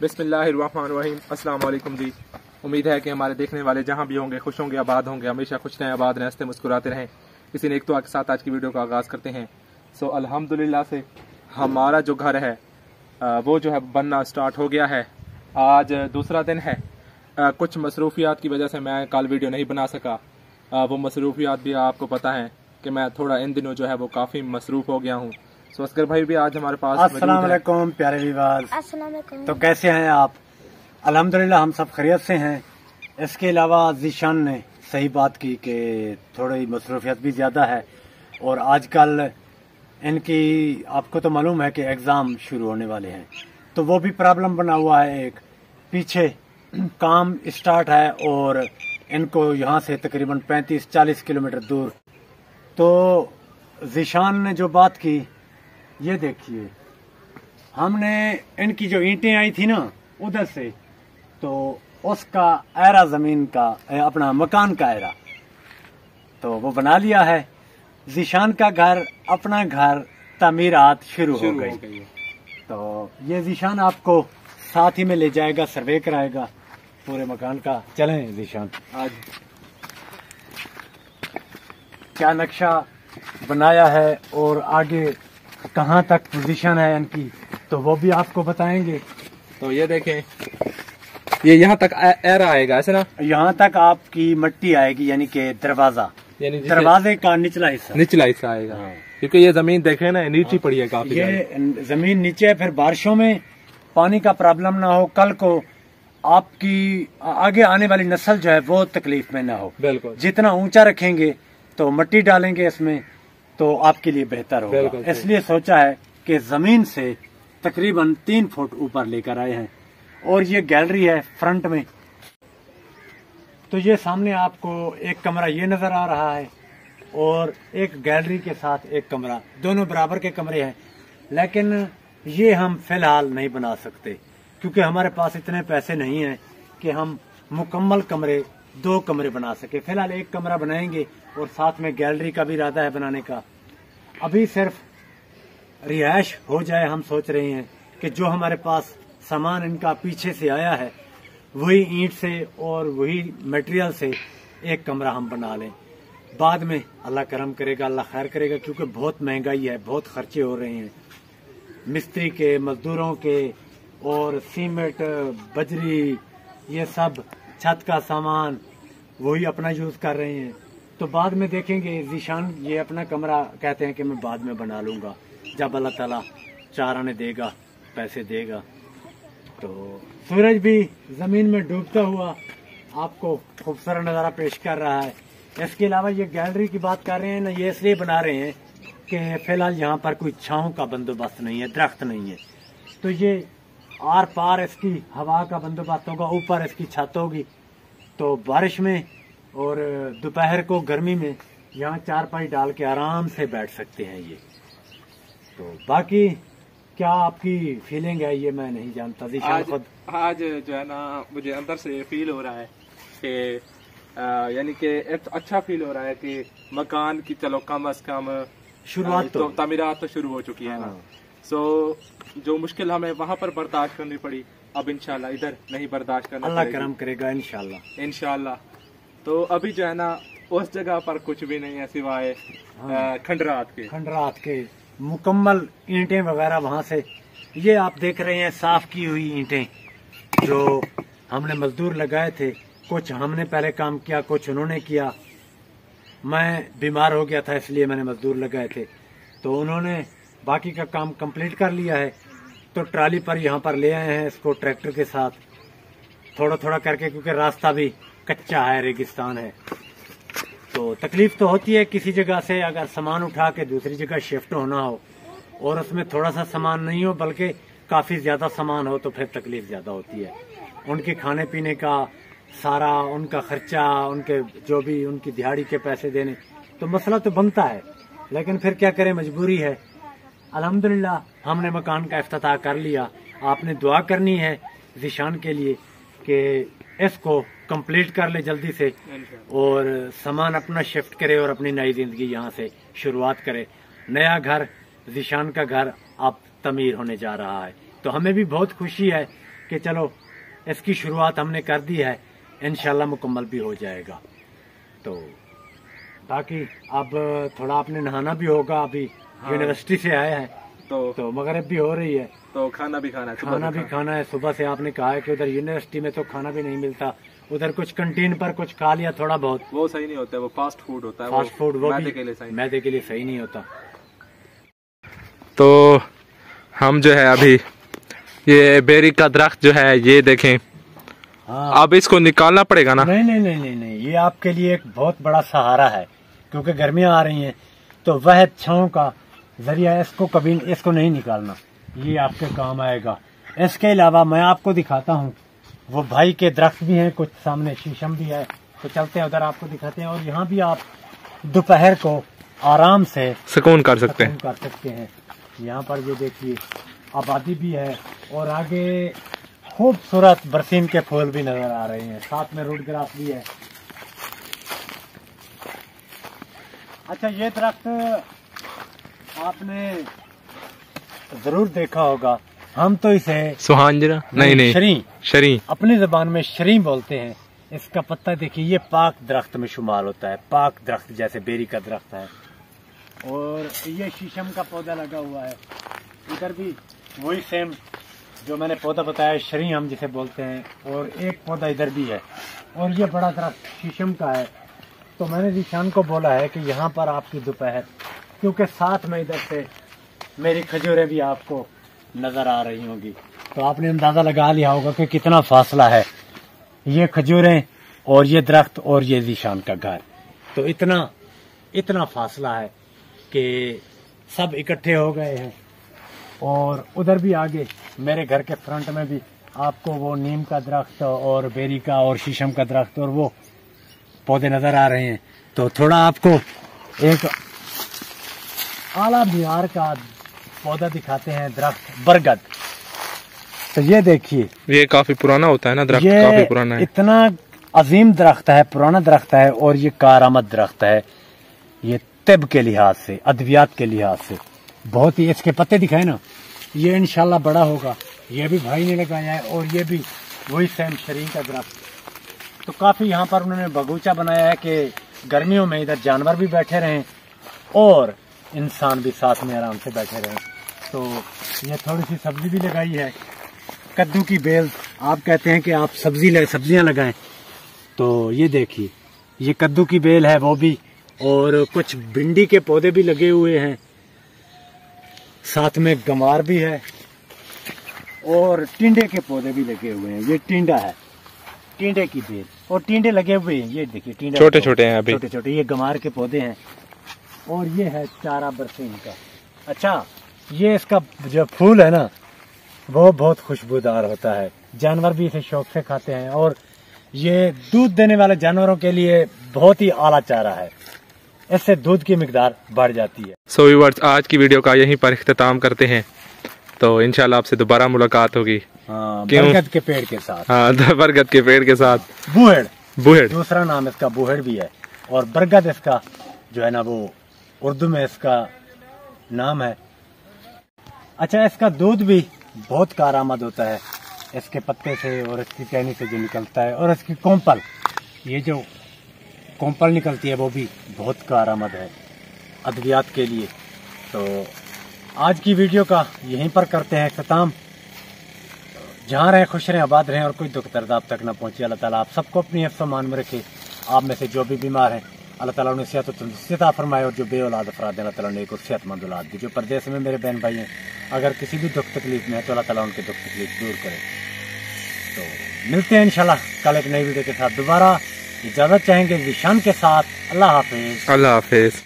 बिस्मिल्लाहिर्रहमानिर्रहीम। अस्सलाम वालेकुम जी। उम्मीद है कि हमारे देखने वाले जहाँ भी होंगे खुश होंगे, आबाद होंगे, हमेशा खुश रहें, आबाद रहें, हंसते मुस्कुराते रहें। इसी नेक दुआ के साथ आज की वीडियो का आगाज़ करते हैं। अल्हम्दुलिल्लाह से हमारा जो घर है वो जो है बनना स्टार्ट हो गया है। आज दूसरा दिन है। कुछ मसरूफियात की वजह से मैं कल वीडियो नहीं बना सका। वो मसरूफियात भी आपको पता है कि मैं थोड़ा इन दिनों जो है वो काफ़ी मसरूफ़ हो गया हूँ। असगर भाई भी आज हमारे पास। अस्सलाम वालेकुम प्यारे विवास। तो कैसे हैं आप? अल्हम्दुलिल्लाह हम सब खैरियत से हैं। इसके अलावा ज़ीशान ने सही बात की कि थोड़ी मसरूफियत भी ज़्यादा है और आजकल इनकी आपको तो मालूम है कि एग्ज़ाम शुरू होने वाले हैं, तो वो भी प्रॉब्लम बना हुआ है। एक पीछे काम स्टार्ट है और इनको यहाँ से तकरीबन 35-40 किलोमीटर दूर। तो ज़ीशान ने जो बात की ये देखिए, हमने इनकी जो ईंटें आई थी ना उधर से, तो उसका ऐरा जमीन का अपना मकान का ऐरा तो वो बना लिया है। ज़ीशान का घर अपना घर तामीरात शुरू हो गई। तो ये ज़ीशान आपको साथ ही में ले जाएगा, सर्वे कराएगा पूरे मकान का। चलें ज़ीशान, आज क्या नक्शा बनाया है और आगे कहाँ तक पोजीशन है इनकी तो वो भी आपको बताएंगे। तो ये देखें, ये यहाँ तक ऐरा आएगा, ऐसे ना, यहाँ तक आपकी मट्टी आएगी, यानी कि दरवाजा, यानी दरवाजे का निचला हिस्सा आएगा। क्योंकि ये जमीन देखे ना नीची पड़ी है काफी। ये जमीन नीचे है, फिर बारिशों में पानी का प्रॉब्लम ना हो, कल को आपकी आगे आने वाली नस्ल जो है वो तकलीफ में ना हो। बिल्कुल, जितना ऊंचा रखेंगे तो मट्टी डालेंगे इसमें तो आपके लिए बेहतर होगा। इसलिए सोचा है कि जमीन से तकरीबन 3 फुट ऊपर लेकर आए हैं। और ये गैलरी है फ्रंट में। तो ये सामने आपको एक कमरा ये नजर आ रहा है और एक गैलरी के साथ एक कमरा, दोनों बराबर के कमरे हैं। लेकिन ये हम फिलहाल नहीं बना सकते क्योंकि हमारे पास इतने पैसे नहीं हैं कि हम मुकम्मल कमरे 2 कमरे बना सके। फिलहाल एक कमरा बनाएंगे और साथ में गैलरी का भी इरादा है बनाने का। अभी सिर्फ रिहाइश हो जाए, हम सोच रहे हैं कि जो हमारे पास सामान इनका पीछे से आया है वही ईंट से और वही मटेरियल से एक कमरा हम बना लें। बाद में अल्लाह करम करेगा, अल्लाह खैर करेगा, क्योंकि बहुत महंगाई है, बहुत खर्चे हो रहे हैं मिस्त्री के, मजदूरों के, और सीमेंट, बजरी, ये सब छत का सामान वही अपना यूज कर रहे हैं। तो बाद में देखेंगे। ज़ीशान ये अपना कमरा कहते हैं कि मैं बाद में बना लूंगा जब अल्लाह ताला 4 आने देगा, पैसे देगा। तो सूरज भी जमीन में डूबता हुआ आपको खूबसूरत नज़ारा पेश कर रहा है। इसके अलावा ये गैलरी की बात कर रहे हैं ना, ये इसलिए बना रहे हैं कि फिलहाल यहाँ पर कोई छांव का बंदोबस्त नहीं है, दरख्त नहीं है। तो ये आर पार इसकी हवा का बंदोबस्त होगा, ऊपर इसकी छत होगी। तो बारिश में और दोपहर को गर्मी में यहाँ चारपाई डाल के आराम से बैठ सकते हैं ये। तो बाकी क्या आपकी फीलिंग है ये मैं नहीं जानता। आज जो है ना, मुझे अंदर से फील हो रहा है कि यानी कि अच्छा फील हो रहा है कि मकान की चलो कम अज कम शुरुआत तो तामीरात तो शुरू हो चुकी है ना। सो जो मुश्किल हमें वहाँ पर बर्दाश्त करनी पड़ी, अब इंशाल्लाह इधर नहीं बर्दाश्त करना, अल्लाह करम करेगा इंशाल्लाह। तो अभी जो है ना उस जगह पर कुछ भी नहीं है सिवाय खंडरात के मुकम्मल ईंटें वगैरह वहाँ से ये आप देख रहे हैं, साफ की हुई ईंटें जो हमने मजदूर लगाए थे। कुछ हमने पहले काम किया, कुछ उन्होंने किया। मैं बीमार हो गया था इसलिए मैंने मजदूर लगाए थे, तो उन्होंने बाकी का काम कंप्लीट कर लिया है। तो ट्राली पर यहाँ पर ले आए हैं इसको ट्रैक्टर के साथ, थोड़ा थोड़ा करके, क्योंकि रास्ता भी कच्चा है, रेगिस्तान है। तो तकलीफ तो होती है किसी जगह से अगर सामान उठा के दूसरी जगह शिफ्ट होना हो और उसमें थोड़ा सा सामान नहीं हो बल्कि काफी ज्यादा सामान हो, तो फिर तकलीफ ज्यादा होती है। उनके खाने पीने का सारा, उनका खर्चा, उनके जो भी उनकी दिहाड़ी के पैसे देने, तो मसला तो बनता है। लेकिन फिर क्या करें, मजबूरी है। अल्हम्दुलिल्लाह हमने मकान का इफ्तिताह कर लिया। आपने दुआ करनी है ज़ीशान के लिए कि इसको कंप्लीट कर ले जल्दी से और सामान अपना शिफ्ट करे और अपनी नई जिंदगी यहाँ से शुरुआत करे। नया घर, ज़ीशान का घर अब तमीर होने जा रहा है। तो हमें भी बहुत खुशी है کہ चलो इसकी शुरुआत हमने कर दी है, इंशाल्लाह मुकम्मल भी हो जाएगा। तो बाकी अब थोड़ा आपने नहाना भी होगा, अभी यूनिवर्सिटी से आए हैं तो मगरिब भी हो रही है, तो खाना भी खाना है। सुबह से आपने कहा है कि उधर यूनिवर्सिटी में तो खाना भी नहीं मिलता, उधर कुछ कैंटीन पर कुछ खा लिया थोड़ा बहुत, वो सही नहीं होता है, वो फास्ट फूड होता है, फास्ट फूड वो मैदे के लिए सही नहीं होता। तो हम जो है अभी ये बेरी का दरख्त जो है ये देखें, अब इसको निकालना पड़ेगा ना? नहीं, ये आपके लिए एक बहुत बड़ा सहारा है, क्योंकि गर्मियां आ रही हैं तो वह छांव का जरिया है, इसको कभी इसको नहीं निकालना, ये आपके काम आएगा। इसके अलावा मैं आपको दिखाता हूँ, वो भाई के दरख्त भी हैं, कुछ सामने शीशम भी है, तो चलते हैं उधर आपको दिखाते हैं। और यहाँ भी आप दोपहर को आराम से सुकून कर सकते हैं। यहाँ पर ये देखिए आबादी भी है और आगे खूबसूरत बरसीन के फूल भी नजर आ रहे हैं, साथ में रूट ग्रास भी है। अच्छा, ये दरख्त आपने जरूर देखा होगा, हम तो इसे सुहांजरा नहीं शरी अपनी जबान में शरी बोलते हैं। इसका पत्ता देखिए, ये पाक दरख्त में शुमार होता है, पाक दरख्त जैसे बेरी का दरख्त है। और ये शीशम का पौधा लगा हुआ है, इधर भी वही सेम जो मैंने पौधा बताया, शरी हम जिसे बोलते हैं, और एक पौधा इधर भी है। और ये बड़ा दरख्त शीशम का है। तो मैंने जिशान को बोला है कि यहाँ पर आपकी दोपहर, क्योंकि साथ में इधर से मेरी खजूरें भी आपको नजर आ रही होंगी, तो आपने अंदाजा लगा लिया होगा कि कितना फासला है, ये खजूरें और ये दरख्त और ये जिशान का घर, तो इतना फासला है कि सब इकट्ठे हो गए हैं। और उधर भी आगे मेरे घर के फ्रंट में भी आपको वो नीम का दरख्त और बेरी का और शीशम का दरख्त और वो पौधे नजर आ रहे हैं। तो थोड़ा आपको एक आला मियार का पौधा दिखाते हैं, दरख्त बरगद। तो ये देखिए, ये काफी पुराना होता है ना दरख्त, काफी पुराना है, इतना अजीम दरख्त है, पुराना दरख्त है और ये कारआमद दरख्त है। ये तिब के लिहाज से, अद्वियात के लिहाज से बहुत ही, इसके पत्ते दिखाए ना, ये इंशाल्लाह बड़ा होगा। ये भी भाई ने लगाया है और ये भी वही सेम शरीन का दरख्त। तो काफी यहाँ पर उन्होंने बगीचा बनाया है कि गर्मियों में इधर जानवर भी बैठे रहें और इंसान भी साथ में आराम से बैठे रहें। तो ये थोड़ी सी सब्जी भी लगाई है, कद्दू की बेल। आप कहते हैं कि आप सब्जियां लगाएं, तो ये देखिए, ये कद्दू की बेल है वो भी, और कुछ भिंडी के पौधे भी लगे हुए हैं, साथ में गंवार भी है और टिंडे के पौधे भी लगे हुए हैं। ये टिंडा है, टिंडे की बेल और टिंडे लगे हुए हैं। ये देखिए टिंडे छोटे छोटे हैं, अभी छोटे छोटे, ये गंवार के पौधे हैं। और ये है चारा बरसीन का। अच्छा, ये इसका जो फूल है ना, वो बहुत खुशबूदार होता है, जानवर भी इसे शौक से खाते हैं और ये दूध देने वाले जानवरों के लिए बहुत ही आला चारा है, इससे दूध की मिकदार बढ़ जाती है। सो व्यूअर्स, आज की वीडियो का यहीं पर इख्तिताम करते हैं, तो इंशाल्लाह आपसे दोबारा मुलाकात होगी। बरगद के पेड़ के साथ। हाँ, बरगद के पेड़ के साथ। बूहेड़ दूसरा नाम इसका बूहेड़ भी है, और बरगद इसका जो है ना वो उर्दू में इसका नाम है। अच्छा, इसका दूध भी बहुत कारआमद होता है, इसके पत्ते से और इसकी टहनी से जो निकलता है, और इसकी कोंपल, ये जो कोंपल निकलती है वो भी बहुत कारआमद है अद्वियात के लिए। तो आज की वीडियो का यहीं पर करते हैं इख्तिताम। जहाँ रहें खुश रहें, आबाद रहें और कोई दुख दर्द आप तक न पहुँचे। अल्लाह ताला आप सबको अपनी हिफ्ज़ मान में रखे। आप में से जो भी बीमार हैं, अल्लाह ताला उन्हें सेहत और तंदुरुस्ती अता फरमाए, और जो बेऔलाद अफराद हैं, अल्लाह ताला उन्हें एक और सेहतमंद औलाद दे। जो परदेश में मेरे बहन भाई हैं, अगर किसी भी दुख तकलीफ में है तो अल्लाह ताला उनके दुख तकलीफ दूर करे। तो मिलते हैं इंशाल्लाह कल एक नई वीडियो के साथ दोबारा। इजाजत चाहेंगे जिशान के साथ। अल्लाह हाफिज। अल्लाह हाफिज।